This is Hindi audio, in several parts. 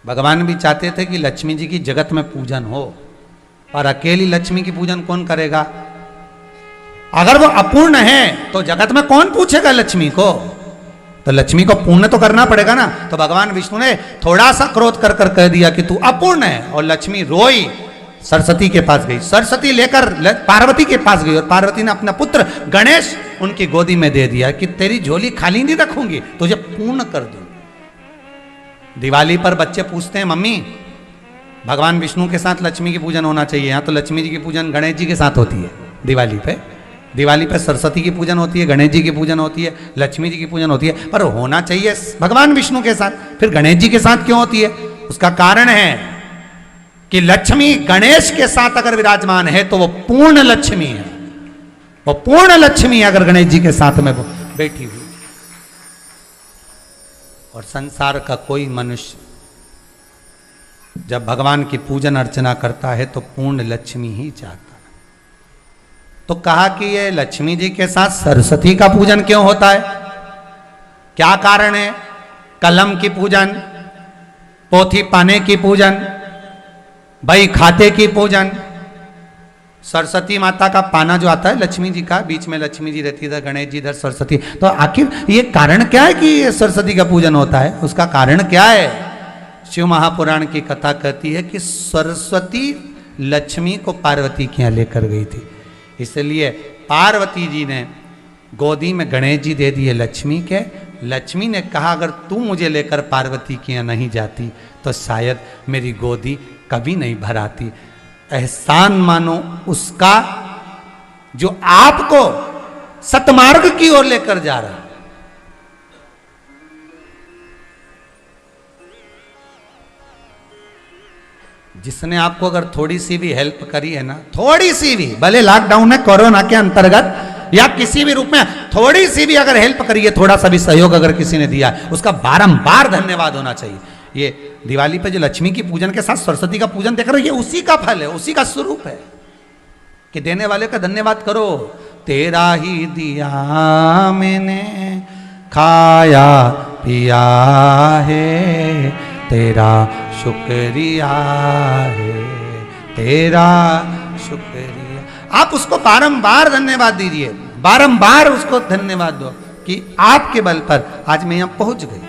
भगवान भी चाहते थे कि लक्ष्मी जी की जगत में पूजन हो, पर अकेली लक्ष्मी की पूजन कौन करेगा? अगर वो अपूर्ण है तो जगत में कौन पूछेगा लक्ष्मी को? तो लक्ष्मी को पूर्ण तो करना पड़ेगा ना। तो भगवान विष्णु ने थोड़ा सा क्रोध कर कर कह दिया कि तू अपूर्ण है, और लक्ष्मी रोई, सरस्वती के पास गई, सरस्वती लेकर पार्वती के पास गई, और पार्वती ने अपना पुत्र गणेश उनकी गोदी में दे दिया कि तेरी झोली खाली नहीं रखूंगी, तुझे पूर्ण कर दूंगी। दिवाली पर बच्चे पूछते हैं, मम्मी भगवान विष्णु के साथ लक्ष्मी की पूजन होना चाहिए, यहाँ तो लक्ष्मी जी की पूजन गणेश जी के साथ होती है। दिवाली पे सरस्वती की पूजन होती है, गणेश जी की पूजन होती है, लक्ष्मी जी की पूजन होती है, पर होना चाहिए भगवान विष्णु के साथ, फिर गणेश जी के साथ क्यों होती है? उसका कारण है कि लक्ष्मी गणेश के साथ अगर विराजमान है तो वो पूर्ण लक्ष्मी है, वो पूर्ण लक्ष्मी है अगर गणेश जी के साथ में वो बैठी हुई। और संसार का कोई मनुष्य जब भगवान की पूजन अर्चना करता है तो पूर्ण लक्ष्मी ही चाहता है। तो कहा कि ये लक्ष्मी जी के साथ सरस्वती का पूजन क्यों होता है? क्या कारण है? कलम की पूजन, पोथी पाने की पूजन, बही खाते की पूजन, सरस्वती माता का पाना जो आता है लक्ष्मी जी का, बीच में लक्ष्मी जी रहती है, गणेश जी इधर, सरस्वती। तो आखिर ये कारण क्या है कि ये सरस्वती का पूजन होता है? उसका कारण क्या है? शिव महापुराण की कथा कहती है कि सरस्वती लक्ष्मी को पार्वती के यहाँ लेकर गई थी, इसलिए पार्वती जी ने गोदी में गणेश जी दे दिए लक्ष्मी के। लक्ष्मी ने कहा अगर तू मुझे लेकर पार्वती के यहाँ नहीं जाती तो शायद मेरी गोदी कभी नहीं भराती। एहसान मानो उसका जो आपको सतमार्ग की ओर लेकर जा रहा है। जिसने आपको अगर थोड़ी सी भी हेल्प करी है ना, थोड़ी सी भी, भले लॉकडाउन है कोरोना के अंतर्गत या किसी भी रूप में थोड़ी सी भी अगर हेल्प करी है, थोड़ा सा भी सहयोग अगर किसी ने दिया है, उसका बारंबार धन्यवाद होना चाहिए। ये दिवाली पे जो लक्ष्मी की पूजन के साथ सरस्वती का पूजन देख रहे हो, ये उसी का फल है, उसी का स्वरूप है कि देने वाले का धन्यवाद करो। तेरा ही दिया मैंने खाया पिया है, तेरा शुक्रिया है, तेरा शुक्रिया। आप उसको बारंबार धन्यवाद दीजिए, बारंबार उसको धन्यवाद दो कि आपके बल पर आज मैं यहां पहुंच गई।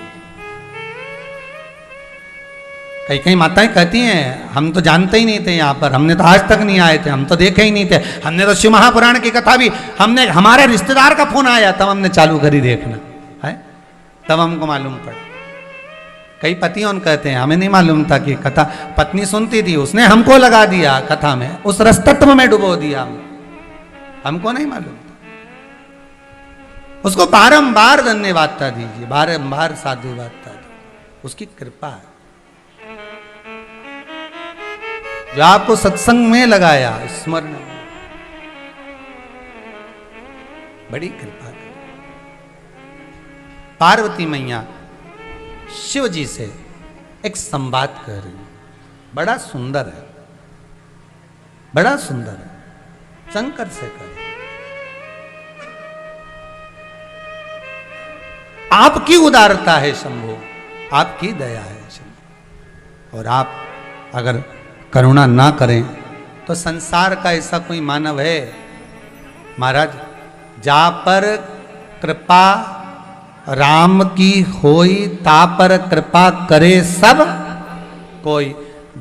कई कई माताएं कहती हैं हम तो जानते ही नहीं थे यहाँ पर, हमने तो आज तक नहीं आए थे, हम तो देखे ही नहीं थे, हमने तो शिव महापुराण की कथा भी हमने हमारे रिश्तेदार का फोन आया तब हमने चालू करी देखना है, तब हमको मालूम पड़ा। कई पतियों कहते हैं हमें नहीं मालूम था कि कथा, पत्नी सुनती थी उसने हमको लगा दिया कथा में, उस रसतत्व में डुबो दिया, हमको नहीं मालूम था। उसको बारंबार धन्यवादता दीजिए, बारंबार साधुवादता दीजिए, उसकी कृपा है जो आपको सत्संग में लगाया, स्मरण बड़ी कृपा कर। पार्वती मैया शिव जी से एक संवाद कर रही, बड़ा सुंदर है, बड़ा सुंदर है, शंकर से कर। आपकी उदारता है शंभो, आपकी दया है शंभो, और आप अगर करुणा ना करें तो संसार का ऐसा कोई मानव है महाराज जा पर कृपा राम की होई, ता पर कृपा करे सब कोई।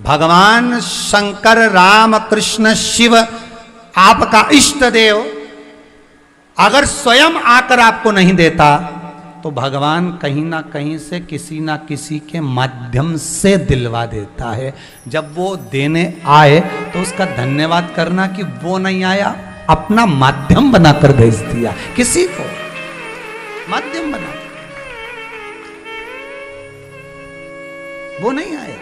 भगवान शंकर राम कृष्ण शिव आपका इष्ट देव अगर स्वयं आकर आपको नहीं देता तो भगवान कहीं ना कहीं से किसी ना किसी के माध्यम से दिलवा देता है। जब वो देने आए तो उसका धन्यवाद करना कि वो नहीं आया, अपना माध्यम बनाकर भेज दिया, किसी को माध्यम बना, वो नहीं आया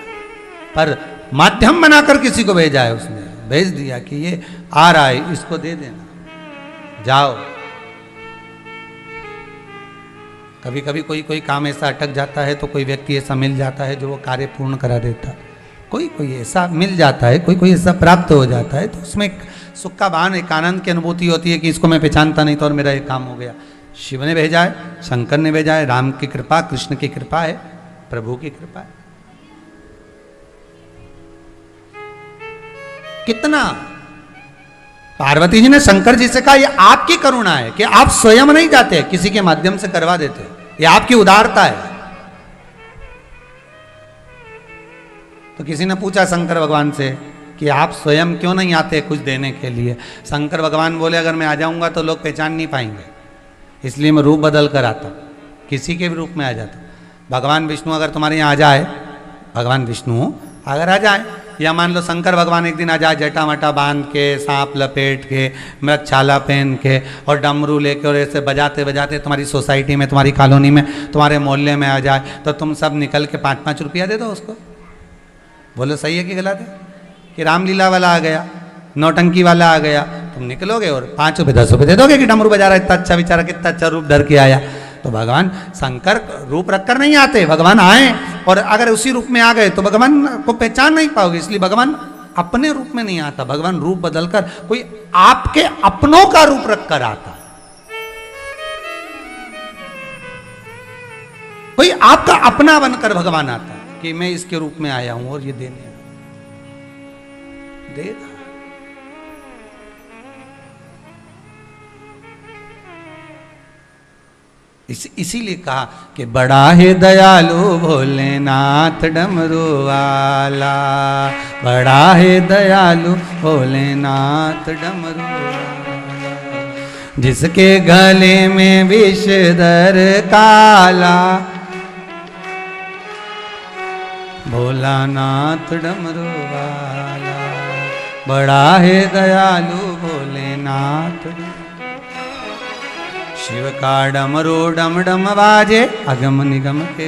पर माध्यम बनाकर किसी को भेजा है, उसने भेज दिया कि ये आ रहा है, इसको दे देना, जाओ। कभी कभी कोई काम ऐसा अटक जाता है तो कोई व्यक्ति ऐसा मिल जाता है जो वो कार्य पूर्ण करा देता है, कोई ऐसा मिल जाता है, कोई ऐसा प्राप्त हो जाता है, तो उसमें एक सुख का भान, एक आनंद की अनुभूति होती है कि इसको मैं पहचानता नहीं था और मेरा ये काम हो गया। शिव ने भेजा है, शंकर ने भेजा है, राम की कृपा, कृष्ण की कृपा है, प्रभु की कृपा है। कितना? पार्वती जी ने शंकर जी से कहा ये आपकी करुणा है कि आप स्वयं नहीं जाते, किसी के माध्यम से करवा देते, ये आपकी उदारता है। तो किसी ने पूछा शंकर भगवान से कि आप स्वयं क्यों नहीं आते कुछ देने के लिए? शंकर भगवान बोले अगर मैं आ जाऊंगा तो लोग पहचान नहीं पाएंगे, इसलिए मैं रूप बदल कर आता हूं, किसी के भी रूप में आ जाता हूं। भगवान विष्णु अगर तुम्हारे यहाँ आ जाए, भगवान विष्णु अगर आ जाए, या मान लो शंकर भगवान एक दिन आ जाए जटा वटा बांध के, सांप लपेट के, मृगछाला पहन के और डमरू लेके और ऐसे बजाते बजाते तुम्हारी सोसाइटी में, तुम्हारी कॉलोनी में, तुम्हारे मोहल्ले में आ जाए, तो तुम सब निकल के 5-5 रुपया दे दो उसको? बोलो सही है कि गलत है? कि रामलीला वाला आ गया, नौटंकी वाला आ गया, तुम निकलोगे और 5 रुपये 10 रुपये दे दोगे कि डमरू बजा रहा है, इतना अच्छा बेचारा, कितना अच्छा रूप धर के आया। तो भगवान शंकर रूप रखकर नहीं आते, भगवान आए और अगर उसी रूप में आ गए तो भगवान को पहचान नहीं पाओगे, इसलिए भगवान अपने रूप में नहीं आता, भगवान रूप बदलकर कोई आपके अपनों का रूप रखकर आता, कोई आपका अपना बनकर भगवान आता है कि मैं इसके रूप में आया हूं और ये देने देगा। इसीलिए कहा कि बड़ा है दयालु भोलेनाथ डमरू वाला, बड़ा है दयालु भोलेनाथ डमरू वाला, जिसके गले में विषधर काला, भोलानाथ डमरू वाला, बड़ा है दयालु भोलेनाथ। शिव का डमरू डम डम बाजे अगम निगम के।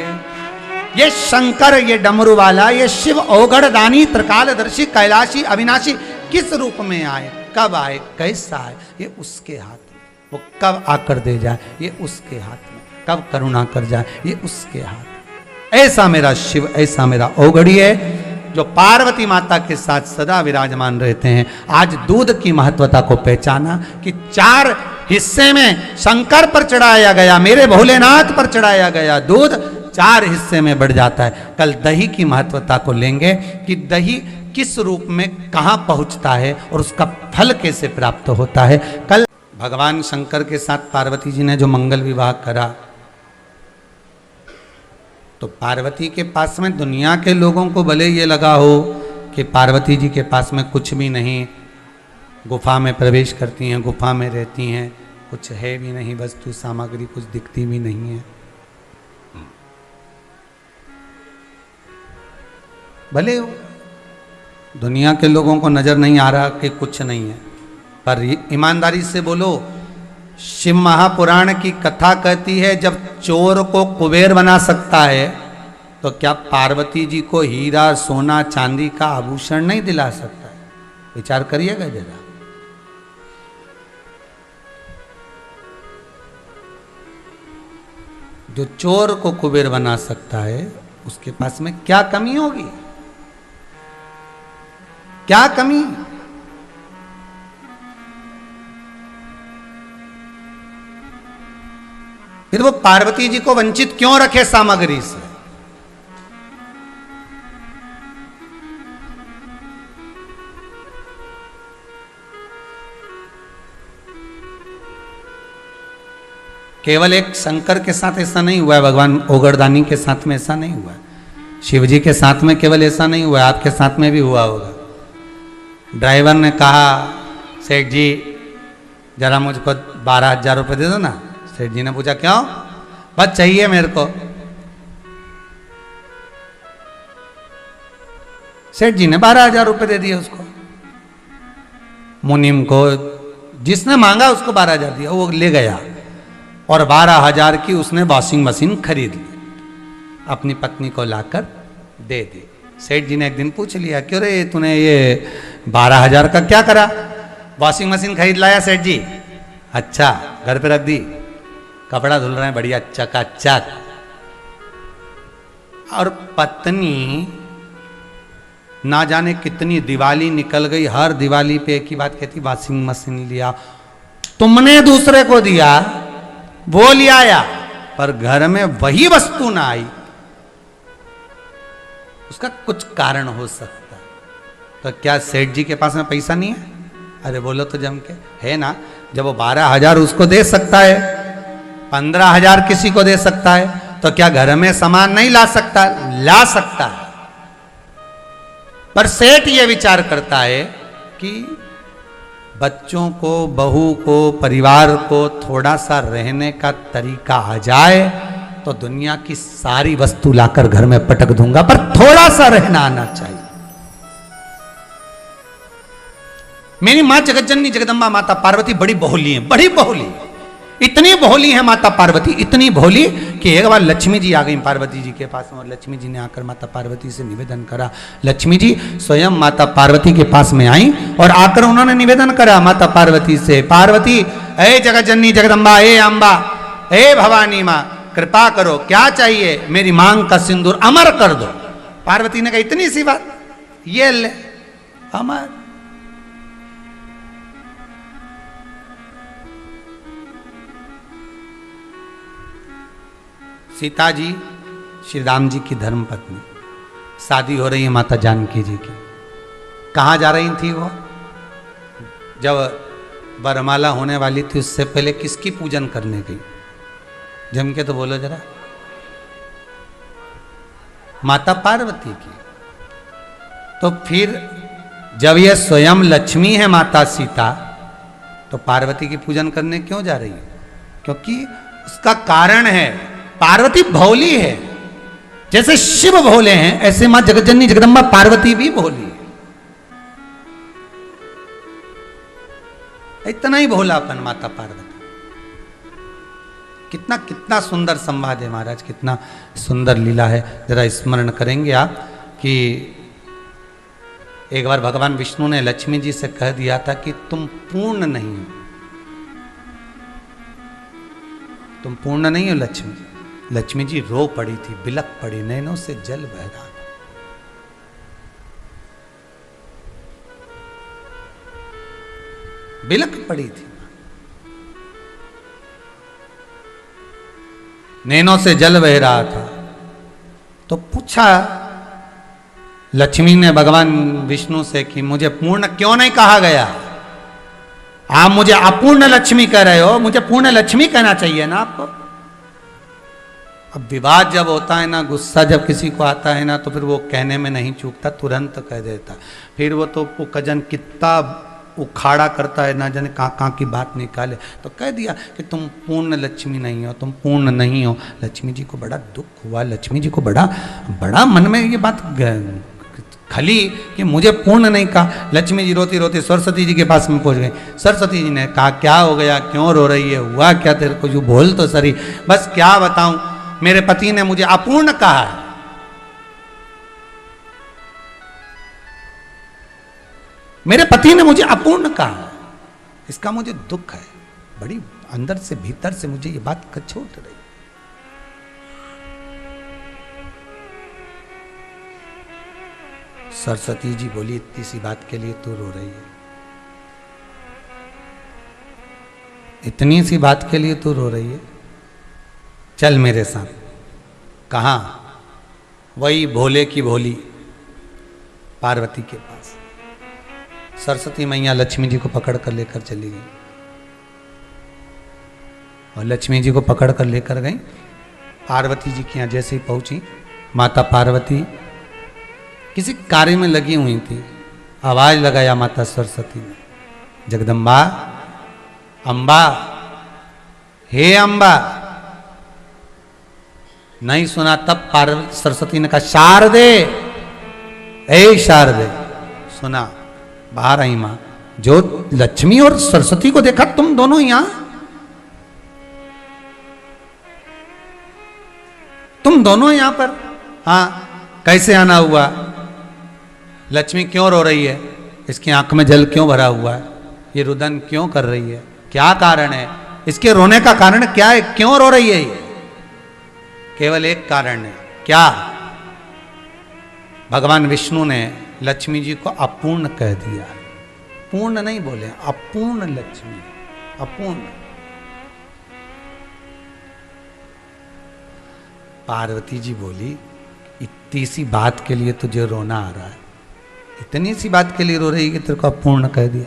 ये शंकर, ये डमरू वाला, ये शिव औगढ़ दानी त्रिकालदर्शी कैलाशी अविनाशी किस रूप में आए, कब आए, कैसा आए, ये उसके हाथ में। वो कब आकर दे जाए ये उसके हाथ में, कब करुणा कर जाए ये उसके हाथ में। ऐसा मेरा शिव, ऐसा मेरा औगढ़ी है जो पार्वती माता के साथ सदा विराजमान रहते हैं। आज दूध की महत्वता को पहचाना कि 4 हिस्से में शंकर पर चढ़ाया गया, मेरे भोलेनाथ पर चढ़ाया गया दूध 4 हिस्से में बढ़ जाता है। कल दही की महत्वता को लेंगे कि दही किस रूप में कहां पहुंचता है और उसका फल कैसे प्राप्त होता है। कल भगवान शंकर के साथ पार्वती जी ने जो मंगल विवाह करा, तो पार्वती के पास में दुनिया के लोगों को भले ये लगा हो कि पार्वती जी के पास में कुछ भी नहीं, गुफा में प्रवेश करती हैं, गुफा में रहती हैं, कुछ है भी नहीं, वस्तु सामग्री कुछ दिखती भी नहीं है, भले दुनिया के लोगों को नजर नहीं आ रहा कि कुछ नहीं है, पर ईमानदारी से बोलो, शिव महापुराण की कथा कहती है जब चोर को कुबेर बना सकता है तो क्या पार्वती जी को हीरा सोना चांदी का आभूषण नहीं दिला सकता है? विचार करिएगा जरा। जो चोर को कुबेर बना सकता है उसके पास में क्या कमी होगी? क्या कमी? फिर वो पार्वती जी को वंचित क्यों रखे सामग्री से? केवल एक शंकर के साथ ऐसा नहीं हुआ है, भगवान औगढ़दानी के साथ में ऐसा नहीं हुआ है, शिव जी के साथ में केवल ऐसा नहीं हुआ है, आपके साथ में भी हुआ होगा। ड्राइवर ने कहा सेठ जी जरा मुझको 12,000 रुपये दे दो ना। सेठ जी ने पूछा क्यों? बस चाहिए मेरे को। सेठ जी ने 12,000 रुपये दे दिए उसको, मुनीम को, जिसने मांगा उसको 12,000 दिया, वो ले गया और 12,000 की उसने वॉशिंग मशीन खरीद ली, अपनी पत्नी को लाकर दे दी। सेठ जी ने एक दिन पूछ लिया क्यों रे तूने ये 12,000 का क्या करा? वॉशिंग मशीन खरीद लाया सेठ जी। अच्छा, घर पे रख दी, कपड़ा धुल रहे हैं बढ़िया चकाचक। और पत्नी ना जाने कितनी दिवाली निकल गई, हर दिवाली पे एक ही बात कहती वॉशिंग मशीन लिया। तुमने दूसरे को दिया, वो ले आया, पर घर में वही वस्तु ना आई, उसका कुछ कारण हो सकता है। तो क्या सेठ जी के पास में पैसा नहीं है? अरे बोलो तो जम के, है ना। जब वो 12,000 उसको दे सकता है, 15,000 किसी को दे सकता है, तो क्या घर में सामान नहीं ला सकता? ला सकता है। पर सेठ ये विचार करता है कि बच्चों को, बहू को, परिवार को थोड़ा सा रहने का तरीका आ जाए तो दुनिया की सारी वस्तु लाकर घर में पटक दूंगा, पर थोड़ा सा रहना आना चाहिए। मेरी मां जगतजननी जगदम्बा माता पार्वती बड़ी बहुली है, बड़ी बहुली, इतनी भोली है माता पार्वती, इतनी भोली कि एक बार लक्ष्मी जी आ गई पार्वती जी के पास में, और लक्ष्मी जी ने आकर माता पार्वती से निवेदन करा। लक्ष्मी जी स्वयं माता पार्वती के पास में आई और आकर उन्होंने निवेदन करा माता पार्वती से, पार्वती, ए जगतजननी जगदम्बा, ए अम्बा, ए भवानी माँ, कृपा करो, क्या चाहिए? मेरी मांग का सिंदूर अमर कर दो। पार्वती ने कहा इतनी सी बात, ये ले अमर। सीता जी श्री राम जी की धर्म पत्नी, शादी हो रही है माता जानकी जी की। कहाँ जा रही थी वो? जब वरमाला होने वाली थी उससे पहले किसकी पूजन करने गई? जम के तो बोलो जरा। माता पार्वती की। तो फिर जब ये स्वयं लक्ष्मी है माता सीता, तो पार्वती की पूजन करने क्यों जा रही है? क्योंकि उसका कारण है, पार्वती भोली है। जैसे शिव भोले हैं ऐसे मां जगतजननी जगदम्बा पार्वती भी भोली है। इतना ही भोलापन माता पार्वती। कितना कितना सुंदर संवाद है महाराज, कितना सुंदर लीला है। जरा स्मरण करेंगे आप कि एक बार भगवान विष्णु ने लक्ष्मी जी से कह दिया था कि तुम पूर्ण नहीं हो, तुम पूर्ण नहीं हो लक्ष्मी। लक्ष्मी जी रो पड़ी थी, बिलक पड़ी, नैनों से जल बह रहा था। बिलक पड़ी थी, नैनों से जल बह रहा था। तो पूछा लक्ष्मी ने भगवान विष्णु से कि मुझे पूर्ण क्यों नहीं कहा गया? आप मुझे अपूर्ण लक्ष्मी कह रहे हो, मुझे पूर्ण लक्ष्मी कहना चाहिए ना आपको। अब विवाद जब होता है ना, गुस्सा जब किसी को आता है ना, तो फिर वो कहने में नहीं चूकता, तुरंत कह देता। फिर वो तो वो कजन कितना उखाड़ा करता है ना, जाने कहाँ की बात निकाले। तो कह दिया कि तुम पूर्ण लक्ष्मी नहीं हो, तुम पूर्ण नहीं हो। लक्ष्मी जी को बड़ा दुख हुआ, लक्ष्मी जी को बड़ा बड़ा मन में ये बात खली कि मुझे पूर्ण नहीं कहा। लक्ष्मी जी रोती रोती सरस्वती जी के पास में पहुंच गई। सरस्वती जी ने कहा क्या हो गया, क्यों रो रही है, हुआ क्या तेरे को, जो बोल तो सही। बस क्या बताऊं, मेरे पति ने मुझे अपूर्ण कहा है। मेरे पति ने मुझे अपूर्ण कहा है, इसका मुझे दुख है, बड़ी अंदर से भीतर से मुझे ये बात कचोट रही। सरस्वती जी बोली इतनी सी बात के लिए तू रो रही है, इतनी सी बात के लिए तू रो रही है, चल मेरे साथ। कहाँ? वही भोले की भोली पार्वती के पास। सरस्वती मैया लक्ष्मी जी को पकड़ कर लेकर चली गई, और लक्ष्मी जी को पकड़ कर लेकर गई पार्वती जी के यहाँ। जैसे ही पहुंची, माता पार्वती किसी कार्य में लगी हुई थी। आवाज लगाया माता सरस्वती ने, जगदम्बा, अम्बा, हे अम्बा। नहीं सुना, तब पार्वती सरस्वती ने कहा शारदे, ए शारदे। सुना, बाहर आई मां। जो लक्ष्मी और सरस्वती को देखा, तुम दोनों यहां, तुम दोनों यहां पर? हाँ, कैसे आना हुआ? लक्ष्मी क्यों रो रही है? इसकी आंख में जल क्यों भरा हुआ है? ये रुदन क्यों कर रही है? क्या कारण है? इसके रोने का कारण क्या है? क्यों रो रही है ये? केवल एक कारण है, क्या? भगवान विष्णु ने लक्ष्मी जी को अपूर्ण कह दिया। पूर्ण नहीं बोले, अपूर्ण लक्ष्मी, अपूर्ण। पार्वती जी बोली इतनी सी बात के लिए तुझे रोना आ रहा है? इतनी सी बात के लिए रो रही कि तेरे को अपूर्ण कह दिया।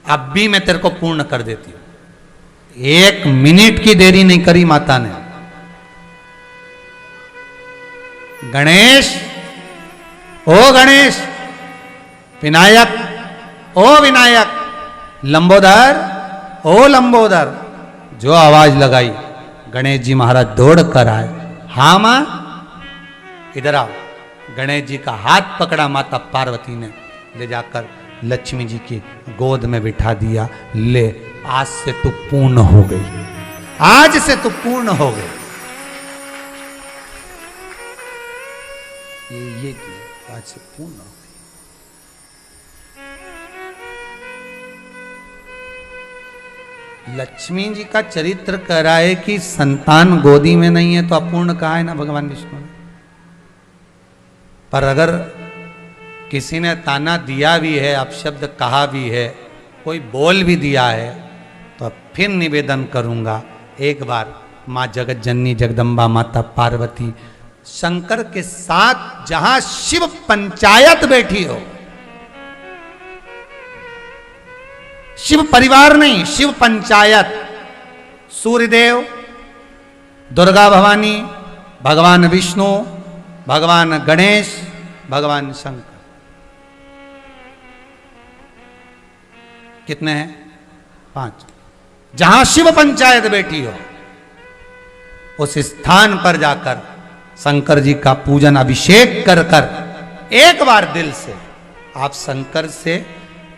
अब भी मैं तेरे को पूर्ण कर देती हूं। 1 मिनट की देरी नहीं करी माता ने। गणेश, ओ गणेश, विनायक, ओ विनायक, लंबोदर, ओ लंबोदर, जो आवाज लगाई गणेश जी महाराज दौड़ कर आए। हाँ मां, इधर आओ। गणेश जी का हाथ पकड़ा माता पार्वती ने, ले जाकर लक्ष्मी जी की गोद में बिठा दिया। ले, आज से तू पूर्ण हो गई, आज से तू पूर्ण हो गई। ये किया, आज से पूर्ण हो गई। लक्ष्मी जी का चरित्र कह रहा है कि संतान गोदी में नहीं है तो अपूर्ण कहा है ना भगवान विष्णु ने। पर अगर किसी ने ताना दिया भी है, अपशब्द कहा भी है, कोई बोल भी दिया है, तो फिर निवेदन करूंगा, एक बार मां जगत जननी जगदम्बा माता पार्वती शंकर के साथ जहां शिव पंचायत बैठी हो, शिव परिवार नहीं, शिव पंचायत, सूर्यदेव, दुर्गा भवानी, भगवान विष्णु, भगवान गणेश, भगवान शंकर, कितने हैं? 5। जहां शिव पंचायत बैठी हो, उस स्थान पर जाकर शंकर जी का पूजन अभिषेक कर कर एक बार दिल से आप शंकर से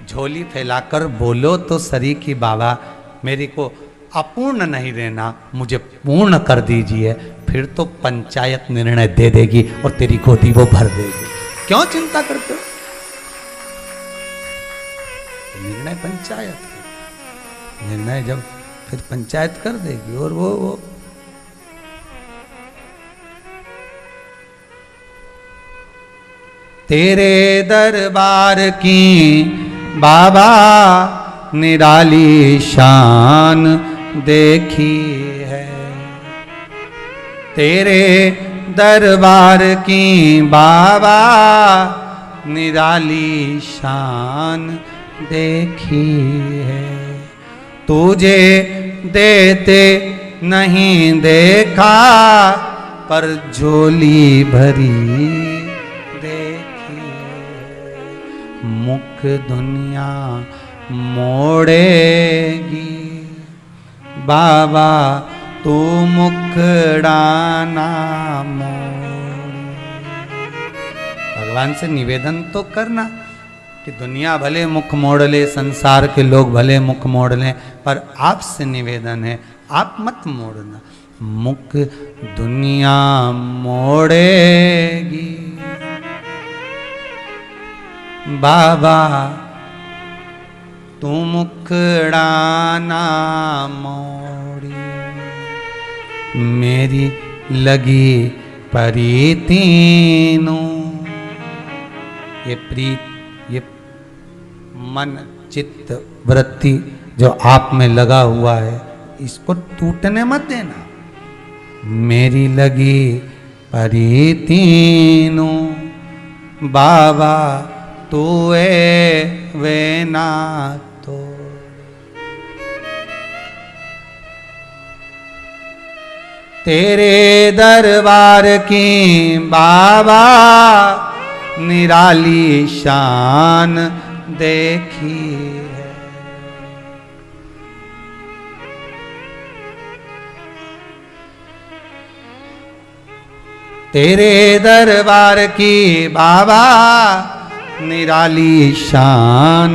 झोली फैलाकर बोलो तो सरी की बाबा मेरे को अपूर्ण नहीं रहना, मुझे पूर्ण कर दीजिए, फिर तो पंचायत निर्णय दे देगी और तेरी गोदी वो भर देगी। क्यों चिंता करते हो? निर्णय पंचायत, निर्णय जब फिर पंचायत कर देगी। और वो तेरे दरबार की बाबा निराली शान देखी है, तेरे दरबार की बाबा निराली शान देखी है, तुझे देते नहीं देखा पर झोली भरी देखी, मुख दुनिया मोड़ेगी बाबा तू मुखड़ाना मोड़। भगवान से निवेदन तो करना कि दुनिया भले मुख मोड़ ले, संसार के लोग भले मुख मोड़ लें, पर आपसे निवेदन है आप मत मोड़ना। मुख दुनिया मोड़ेगी बाबा तू मुखड़ाना मोड़ी, मेरी लगी प्रीतिनु। ये प्रीत, ये मन चित्त वृत्ति जो आप में लगा हुआ है, इसको टूटने मत देना। मेरी लगी प्रीतिनु बाबा तू वे ना तो। तेरे दरबार की बाबा निराली शान देखी है, तेरे दरबार की बाबा निराली शान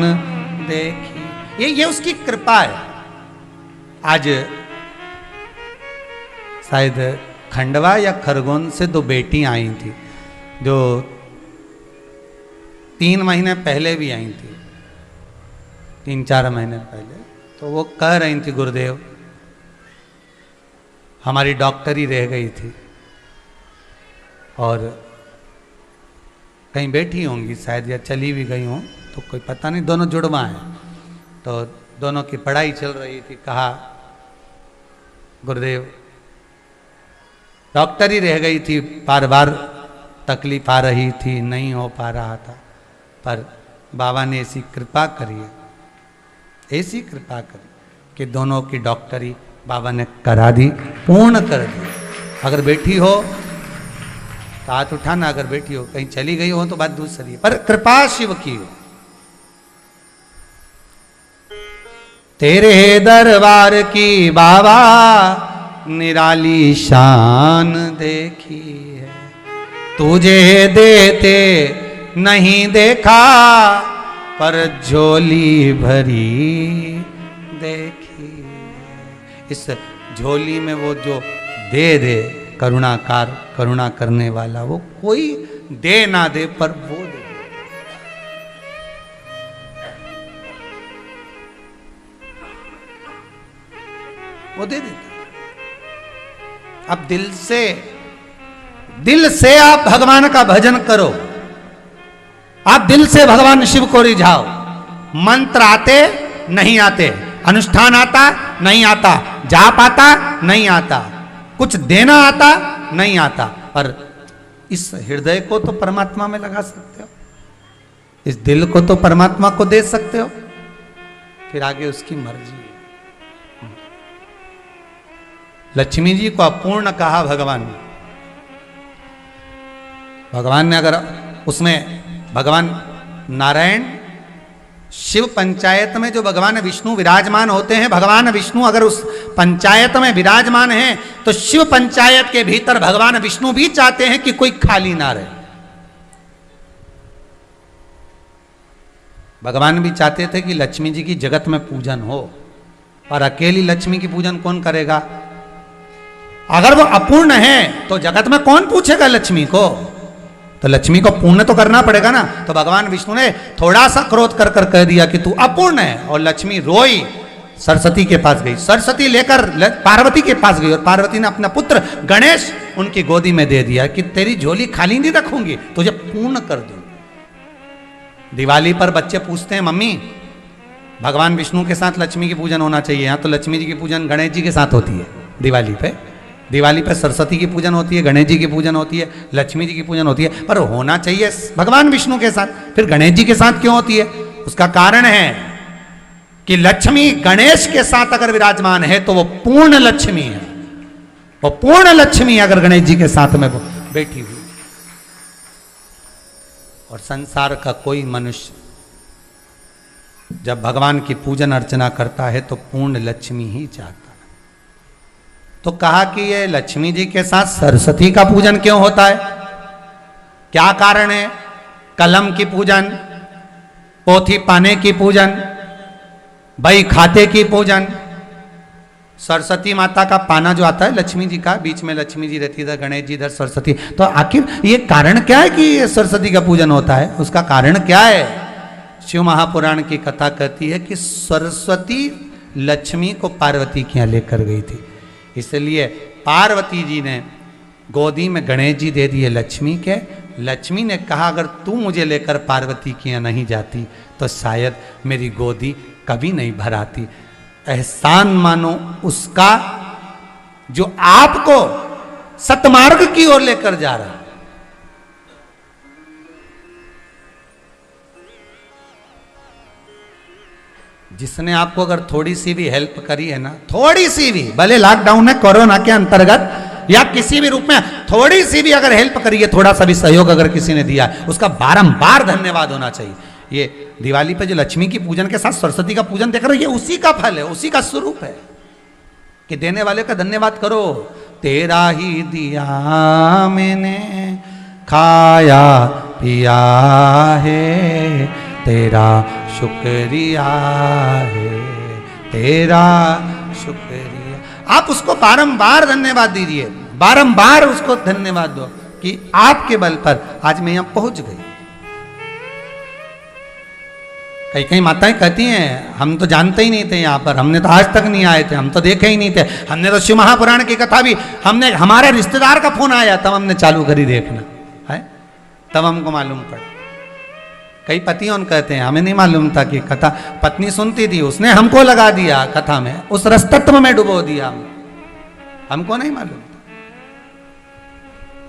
देखी। ये उसकी कृपा है। आज शायद खंडवा या खरगोन से 2 बेटी आई थी जो 3 महीने पहले भी आई थी, 3-4 महीने पहले। तो वो कह रही थी गुरुदेव हमारी डॉक्टरी रह गई थी और कहीं बैठी होंगी शायद या चली भी गई हों, तो कोई पता नहीं, दोनों जुड़वा हैं। तो दोनों की पढ़ाई चल रही थी। कहा गुरुदेव डॉक्टरी रह गई थी, बार बार तकलीफ आ रही थी, नहीं हो पा रहा था, पर बाबा ने ऐसी कृपा करी है, ऐसी कृपा करी कि दोनों की डॉक्टरी बाबा ने करा दी, पूर्ण कर दी। अगर बैठी हो तो हाथ उठाना, अगर बैठी हो, कहीं चली गई हो तो बात दूसरी है, पर कृपा शिव की हो। तेरे दरबार की बाबा निराली शान देखी है, तुझे देते नहीं देखा, पर झोली भरी देखी। इस झोली में वो जो दे दे, करुणाकार, करुणा करने वाला, वो कोई दे ना दे पर वो दे। वो दे देता। अब दिल से आप भगवान का भजन करो, आप दिल से भगवान शिव को रिझाओ। मंत्र आते नहीं आते, अनुष्ठान आता नहीं आता, जाप आता नहीं आता, कुछ देना आता नहीं आता, पर इस हृदय को तो परमात्मा में लगा सकते हो, इस दिल को तो परमात्मा को दे सकते हो, फिर आगे उसकी मर्जी है। लक्ष्मी जी को अपूर्ण कहा भगवान ने। भगवान ने अगर उसमें भगवान नारायण शिव पंचायत में जो भगवान विष्णु विराजमान होते हैं, भगवान विष्णु अगर उस पंचायत में विराजमान हैं तो शिव पंचायत के भीतर भगवान विष्णु भी चाहते हैं कि कोई खाली ना रहे। भगवान भी चाहते थे कि लक्ष्मी जी की जगत में पूजन हो, और अकेली लक्ष्मी की पूजन कौन करेगा? अगर वो अपूर्ण है तो जगत में कौन पूछेगा लक्ष्मी को? तो लक्ष्मी को पूर्ण तो करना पड़ेगा ना। तो भगवान विष्णु ने थोड़ा सा क्रोध कर कर कह दिया कि तू अपूर्ण है, और लक्ष्मी रोई, सरस्वती के पास गई, सरस्वती लेकर पार्वती के पास गई, और पार्वती ने अपना पुत्र गणेश उनकी गोदी में दे दिया कि तेरी झोली खाली नहीं रखूंगी, तुझे पूर्ण कर दूंगी। दिवाली पर बच्चे पूछते हैं, मम्मी भगवान विष्णु के साथ लक्ष्मी की पूजन होना चाहिए, यहाँ तो लक्ष्मी जी की पूजन गणेश जी के साथ होती है। दिवाली पे सरस्वती की पूजन होती है, गणेश जी की पूजन होती है, लक्ष्मी जी की पूजन होती है, पर होना चाहिए भगवान विष्णु के साथ, फिर गणेश जी के साथ क्यों होती है? उसका कारण है कि लक्ष्मी गणेश के साथ अगर विराजमान है तो वो पूर्ण लक्ष्मी है, वो पूर्ण लक्ष्मी अगर गणेश जी के साथ में वो बैठी हुई। और संसार का कोई मनुष्य जब भगवान की पूजन अर्चना करता है तो पूर्ण लक्ष्मी ही चाहता है। तो कहा कि ये लक्ष्मी जी के साथ सरस्वती का पूजन क्यों होता है? क्या कारण है? कलम की पूजन, पोथी पाने की पूजन, बही खाते की पूजन, सरस्वती माता का पाना जो आता है लक्ष्मी जी का, बीच में लक्ष्मी जी रहती है, गणेश जी इधर सरस्वती। तो आखिर ये कारण क्या है कि ये सरस्वती का पूजन होता है? उसका कारण क्या है? शिव महापुराण की कथा कहती है कि सरस्वती लक्ष्मी को पार्वती के यहाँ लेकर गई थी, इसलिए पार्वती जी ने गोदी में गणेश जी दे दिए लक्ष्मी के। लक्ष्मी ने कहा अगर तू मुझे लेकर पार्वती के यहाँ नहीं जाती तो शायद मेरी गोदी कभी नहीं भराती। एहसान मानो उसका जो आपको सतमार्ग की ओर लेकर जा रहा है। जिसने आपको अगर थोड़ी सी भी हेल्प करी है ना, थोड़ी सी भी, भले लॉकडाउन है कोरोना के अंतर्गत या किसी भी रूप में थोड़ी सी भी अगर हेल्प करी है, थोड़ा सा भी सहयोग अगर किसी ने दिया है, उसका बारंबार धन्यवाद होना चाहिए। ये दिवाली पे जो लक्ष्मी की पूजन के साथ सरस्वती का पूजन देख रहे हो, ये उसी का फल है, उसी का स्वरूप है कि देने वाले का धन्यवाद करो। तेरा ही दिया मैंने खाया पिया है, तेरा शुक्रिया है, तेरा शुक्रिया। आप उसको बारंबार धन्यवाद दीजिए, बारंबार उसको धन्यवाद दो कि आपके बल पर आज मैं यहां पहुंच गई। कई कई माताएं कहती हैं हम तो जानते ही नहीं थे यहाँ पर, हमने तो आज तक नहीं आए थे, हम तो देखे ही नहीं थे, हमने तो शिव महापुराण की कथा भी हमने हमारे रिश्तेदार का फोन आया तब हमने चालू करी देखना है, तब हमको मालूम पड़ा। कई पति उन कहते हैं हमें नहीं मालूम था कि कथा, पत्नी सुनती थी उसने हमको लगा दिया कथा में, उस रसतत्व में डुबो दिया, हमको नहीं मालूम था।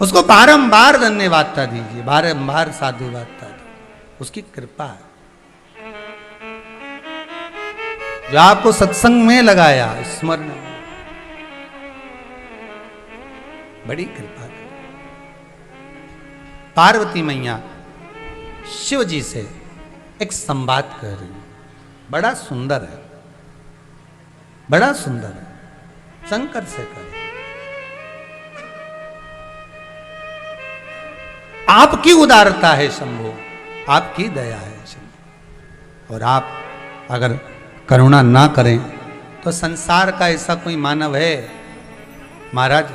उसको बारंबार धन्यवादता दीजिए, बारंबार साधुवादता दीजिए, उसकी कृपा है। जो आपको सत्संग में लगाया, स्मरण में, बड़ी कृपा है। पार्वती मैया शिव जी से एक संवाद कर रही है, बड़ा सुंदर है, बड़ा सुंदर है, शंकर से कर। आपकी उदारता है शंभु, आपकी दया है शंभु, और आप अगर करुणा ना करें तो संसार का ऐसा कोई मानव है महाराज,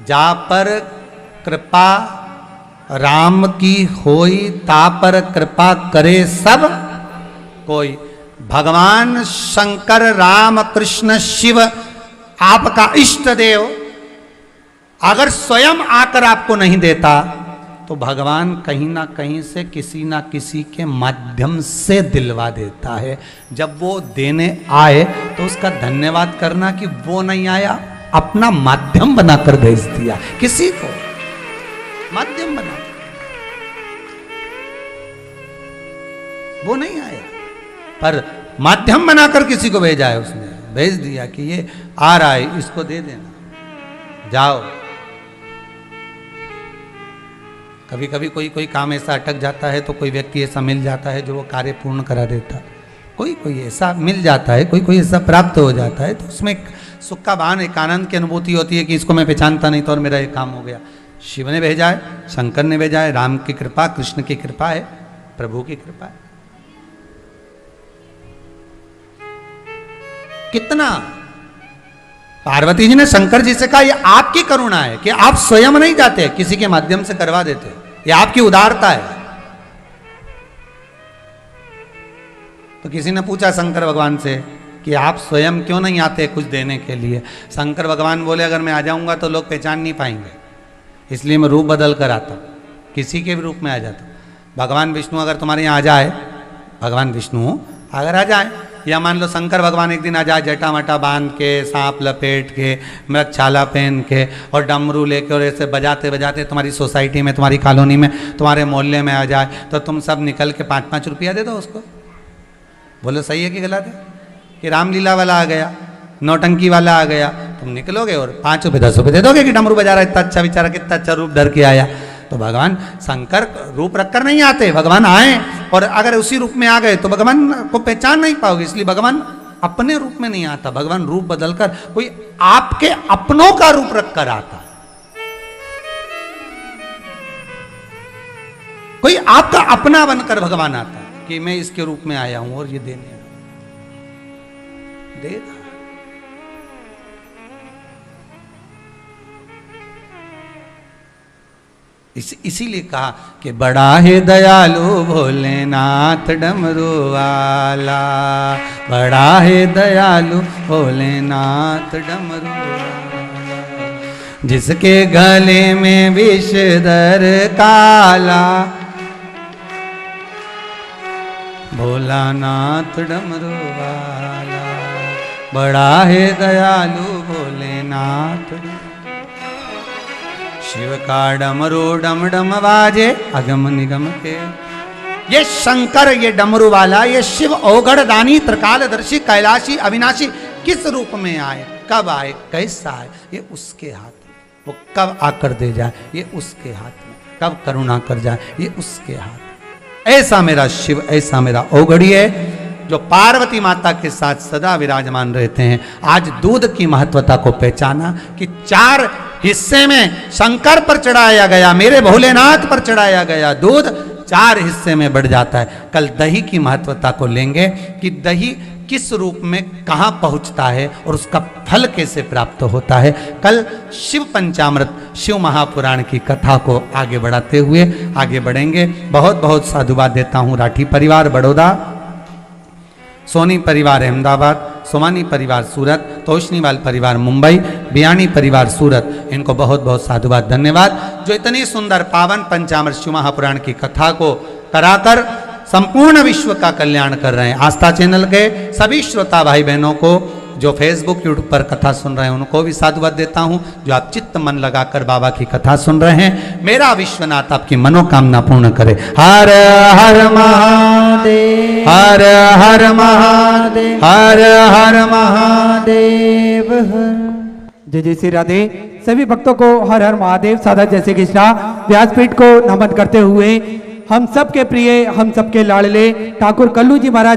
जा पर कृपा राम की होई, ता पर कृपा करे सब कोई। भगवान शंकर राम कृष्ण शिव आपका इष्ट देव अगर स्वयं आकर आपको नहीं देता तो भगवान कहीं ना कहीं से किसी ना किसी के माध्यम से दिलवा देता है। जब वो देने आए तो उसका धन्यवाद करना कि वो नहीं आया, अपना माध्यम बनाकर भेज दिया, किसी को माध्यम बना, वो नहीं आया पर माध्यम बनाकर किसी को भेजा है, उसने भेज दिया कि ये आ रहा है, इसको दे देना, जाओ। कभी कभी कोई काम ऐसा अटक जाता है तो कोई व्यक्ति ऐसा मिल जाता है जो वो कार्य पूर्ण करा देता, कोई ऐसा मिल जाता है, कोई ऐसा प्राप्त हो जाता है, तो उसमें एक सुख का भान, एक आनंद की अनुभूति होती है कि इसको मैं पहचानता नहीं था और मेरा ये काम हो गया। शिव ने भेजा है, शंकर ने भेजा है, राम की कृपा, कृष्ण की कृपा है, प्रभु की कृपा है। कितना पार्वती जी ने शंकर जी से कहा ये आपकी करुणा है कि आप स्वयं नहीं जाते, किसी के माध्यम से करवा देते, ये आपकी उदारता है। तो किसी ने पूछा शंकर भगवान से कि आप स्वयं क्यों नहीं आते कुछ देने के लिए? शंकर भगवान बोले अगर मैं आ जाऊंगा तो लोग पहचान नहीं पाएंगे, इसलिए मैं रूप बदल कर आता हूं, किसी के भी रूप में आ जाता हूं। भगवान विष्णु अगर तुम्हारे यहाँ आ जाए, भगवान विष्णु अगर आ जाए, या मान लो शंकर भगवान एक दिन आ जाए जटा मटा बांध के, सांप लपेट के, मृगछाला पहन के और डमरू लेके और ऐसे बजाते बजाते तुम्हारी सोसाइटी में, तुम्हारी कॉलोनी में, तुम्हारे मोहल्ले में आ जाए, तो तुम सब निकल के 5-5 रुपया दे दो उसको। बोलो सही है कि गलत है? कि रामलीला वाला आ गया, नौटंकी वाला आ गया, तुम निकलोगे और 5 रुपये 10 रुपये दे दोगे कि डमरू बजा रहा है, इतना अच्छा बेचारा, कितना अच्छा रूप धर के आया। तो भगवान शंकर रूप रखकर नहीं आते, भगवान आए और अगर उसी रूप में आ गए तो भगवान को पहचान नहीं पाओगे, इसलिए भगवान अपने रूप में नहीं आता, भगवान रूप बदलकर कोई आपके अपनों का रूप रखकर आता, कोई आपका अपना बनकर भगवान आता कि मैं इसके रूप में आया हूं और ये देने देगा। इसीलिए कहा कि बड़ा है दयालु भोलेनाथ डमरू वाला, बड़ा है दयालु भोलेनाथ डमरू वाला, जिसके गले में विषधर काला, भोलानाथ डमरू वाला, बड़ा है दयालु भोलेनाथ। शिव का डमरू डम डम बाजे अगम निगम के। ये शंकर, ये डमरू वाला, ये शिव औगढ़ दानी त्रिकालदर्शी कैलाशी अविनाशी किस रूप में आए, कब आए, कैसा आए, ये उसके हाथ में। वो कब आकर दे जाए ये उसके हाथ में, कब करुणा कर जाए ये उसके हाथ में। ऐसा मेरा शिव, ऐसा मेरा औगढ़ी है जो पार्वती माता के साथ सदा विराजमान रहते हैं। आज दूध की महत्वता को पहचाना कि 4 हिस्से में शंकर पर चढ़ाया गया, मेरे भोलेनाथ पर चढ़ाया गया दूध 4 हिस्से में बढ़ जाता है। कल दही की महत्वता को लेंगे कि दही किस रूप में कहाँ पहुँचता है और उसका फल कैसे प्राप्त होता है। कल शिव पंचामृत, शिव महापुराण की कथा को आगे बढ़ाते हुए आगे बढ़ेंगे। बहुत बहुत साधुवाद देता हूँ राठी परिवार बड़ौदा, सोनी परिवार अहमदाबाद, सोमानी परिवार सूरत, तोशनीवाल परिवार मुंबई, बियानी परिवार सूरत, इनको बहुत बहुत साधुवाद धन्यवाद जो इतनी सुंदर पावन पंचामृत शिव महापुराण की कथा को कराकर संपूर्ण विश्व का कल्याण कर रहे हैं। आस्था चैनल के सभी श्रोता भाई बहनों को जो फेसबुक यूट्यूब पर कथा सुन रहे हैं उनको भी साधुवाद देता हूँ। जो आप चित्त मन लगाकर बाबा की कथा सुन रहे हैं, मेरा विश्वनाथ आपकी मनोकामना पूर्ण करे। हर हर महादेव, हर हर महादेव, हर हर महादेव। जय जय श्री राधे। सभी भक्तों को हर हर महादेव, साधा जय श्री कृष्णा। व्यासपीठ को नमन करते हुए हम सबके प्रिय, हम सबके लाडले ठाकुर कल्लू जी महाराज